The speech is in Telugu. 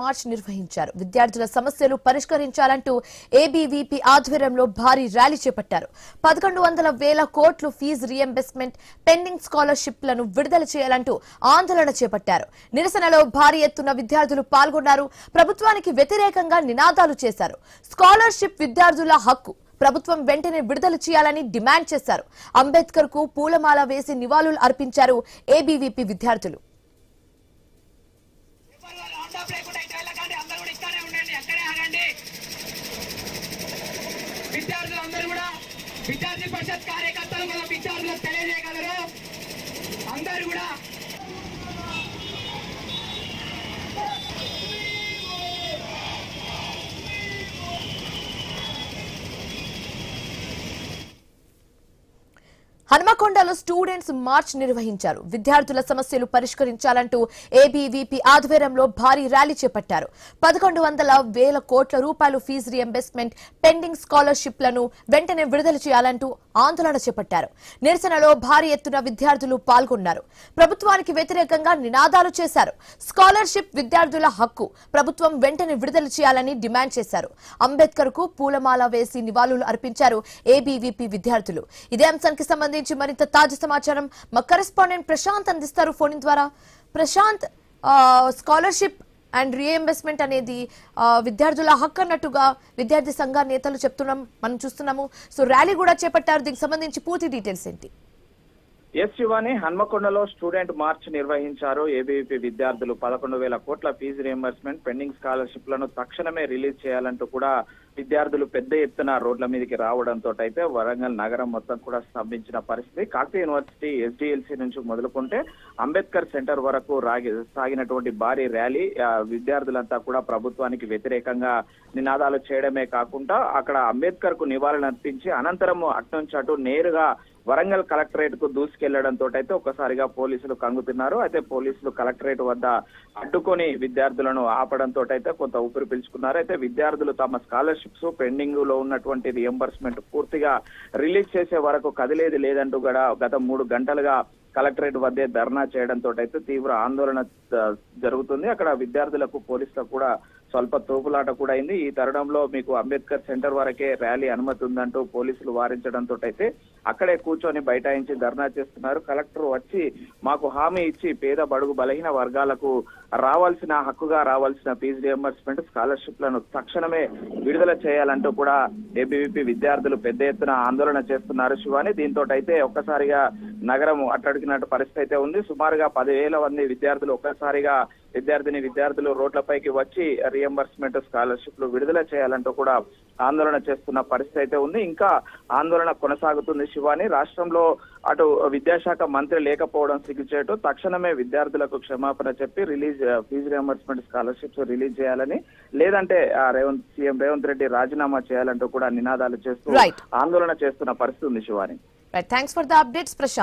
మార్చ్ నిర్వహించారు. విద్యార్థుల సమస్యలు పరిష్కరించాలంటూ ఏబీవీపీ ఆధ్వర్యంలో భారీ ర్యాలీ చేపట్టారు. 11,00,000 కోట్లు ఫీజు రీఎంబర్స్మెంట్, పెండింగ్ స్కాలర్షిప్లను విడుదల చేయాలంటూ ఆందోళన చేపట్టారు. నిరసనలో భారీ ఎత్తున విద్యార్థులు పాల్గొన్నారు. ప్రభుత్వానికి వ్యతిరేకంగా నినాదాలు చేశారు. స్కాలర్షిప్ విద్యార్థుల హక్కు, ప్రభుత్వం వెంటనే విడుదల చేయాలని డిమాండ్ చేశారు. అంబేద్కర్ కు పూలమాల వేసి నివాళులు అర్పించారు ఏబీవీపీ విద్యార్థులు. విద్యార్థులందరూ కూడా విద్యార్థి పరిషత్ కార్యకర్తలు మన విద్యార్థులకు తెలియజేయగలరు. అందరూ కూడా హన్మకొండలో స్టూడెంట్స్ మార్చ్ నిర్వహించారు. విద్యార్థుల సమస్యలు పరిష్కరించాలంటూ ఏబీవీపీ ఆధ్వర్యంలో భారీ ర్యాలీ చేపట్టారు. 11,00,000 కోట్ల రూపాయలు ఫీజు రీఎంబర్స్మెంట్, పెండింగ్ స్కాలర్షిప్లను వెంటనే విడుదల చేయాలంటూ ఆందోళన చేపట్టారు. నిరసనలో భారీ ఎత్తున విద్యార్థులు పాల్గొన్నారు. ప్రభుత్వానికి వ్యతిరేకంగా నినాదాలు చేశారు. స్కాలర్షిప్ విద్యార్థుల హక్కు, ప్రభుత్వం వెంటనే విడుదల చేయాలని డిమాండ్ చేశారు. అంబేద్కర్ కు పూలమాల వేసి నివాళులు అర్పించారు ఏబీవీపీ విద్యార్థులు. ఇదే అంశానికి సంబంధించి మరింత తాజా సమాచారం మా కరెస్పాండెంట్ ప్రశాంత్ అందిస్తారు ఫోన్ ద్వారా. ప్రశాంత్, స్కాలర్షిప్ అండ్ రీఎంబర్స్మెంట్ అనేది విద్యార్థుల హక్కు అన్నట్టుగా విద్యార్థి సంఘ నేతలు మనం చూస్తున్నాము. సో ర్యాలీ కూడా చేపట్టారు. దీనికి సంబంధించి పూర్తి డీటెయిల్స్ ఏంటి? ఎస్ శివాని, హన్మకొండలో స్టూడెంట్ మార్చ్ నిర్వహించారు. ఏబీవీపీ విద్యార్థులు 11,000 కోట్ల ఫీజు రీఎంబర్స్మెంట్, పెండింగ్ స్కాలర్షిప్లను తక్షణమే రిలీజ్ చేయాలంటూ కూడా విద్యార్థులు పెద్ద ఎత్తున రోడ్ల మీదకి రావడంతో అయితే వరంగల్ నగరం మొత్తం కూడా స్తంభించిన పరిస్థితి. కాకతీయ యూనివర్సిటీ ఎస్డిఎల్సి నుంచి మొదలుకుంటే అంబేద్కర్ సెంటర్ వరకు సాగినటువంటి భారీ ర్యాలీ విద్యార్థులంతా కూడా ప్రభుత్వానికి వ్యతిరేకంగా నినాదాలు చేయడమే కాకుండా అక్కడ అంబేద్కర్ కు నివాళులర్పించి అనంతరం అటు అటు నేరుగా వరంగల్ కలెక్టరేట్ కు దూసుకెళ్లడంతో అయితే ఒక్కసారిగా పోలీసులు కంగుతున్నారు. అయితే పోలీసులు కలెక్టరేట్ వద్ద అడ్డుకొని విద్యార్థులను ఆపడంతో అయితే కొంత ఊపిరి పీల్చుకున్నారు. అయితే విద్యార్థులు తమ స్కాలర్షిప్స్ పెండింగ్ లో ఉన్నటువంటి రియంబర్స్మెంట్ పూర్తిగా రిలీజ్ చేసే వరకు కదిలేది లేదంటూ కూడా గత 3 గంటలుగా కలెక్టరేట్ వద్దే ధర్నా చేయడంతో అయితే తీవ్ర ఆందోళన జరుగుతుంది. అక్కడ విద్యార్థులకు పోలీసులకు కూడా స్వల్ప తోపులాట కూడా అయింది. ఈ తరుణంలో మీకు అంబేద్కర్ సెంటర్ వరకే ర్యాలీ అనుమతి ఉందంటూ పోలీసులు వారించడంతో అయితే అక్కడే కూర్చొని బైఠాయించి ధర్నా చేస్తున్నారు. కలెక్టర్ వచ్చి మాకు హామీ ఇచ్చి పేద బడుగు బలహీన వర్గాలకు రావాల్సిన హక్కుగా రావాల్సిన ఫీజు రియంబర్స్మెంట్, స్కాలర్షిప్లను తక్షణమే విడుదల చేయాలంటూ కూడా ఏబీవీపీ విద్యార్థులు పెద్ద ఎత్తున ఆందోళన చేస్తున్నారు శివాని. దీంతో అయితే ఒక్కసారిగా నగరం అట్టడికినట్టు పరిస్థితి అయితే ఉంది. సుమారుగా 10,000 మంది విద్యార్థులు ఒక్కసారిగా విద్యార్థులు రోడ్లపైకి వచ్చి రియంబర్స్మెంట్, స్కాలర్షిప్లు విడుదల చేయాలంటూ కూడా ఆందోళన చేస్తున్న పరిస్థితి అయితే ఉంది. ఇంకా ఆందోళన కొనసాగుతుంది శివాని. రాష్ట్రంలో అటు విద్యాశాఖ మంత్రి లేకపోవడం సిగ్గుచేటు. తక్షణమే విద్యార్థులకు క్షమాపణ చెప్పి ఫీజు రియంబర్స్మెంట్, స్కాలర్షిప్స్ రిలీజ్ చేయాలని, లేదంటే సీఎం రేవంత్ రెడ్డి రాజీనామా చేయాలంటూ కూడా నినాదాలు చేస్తూ ఆందోళన చేస్తున్న పరిస్థితి ఉంది Shivani. Thanks for the updates Prashanth.